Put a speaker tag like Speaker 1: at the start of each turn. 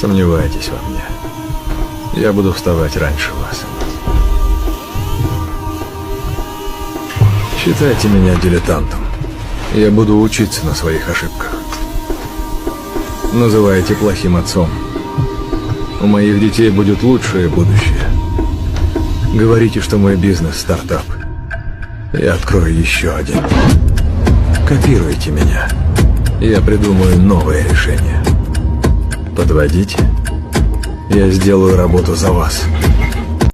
Speaker 1: Сомневайтесь во мне. Я буду вставать раньше вас. Считайте меня дилетантом. Я буду учиться на своих ошибках. Называйте плохим отцом. У моих детей будет лучшее будущее. Говорите, что мой бизнес – стартап. Я открою еще один. Копируйте меня. Я придумаю новое решение. Подводите? Я сделаю работу за вас.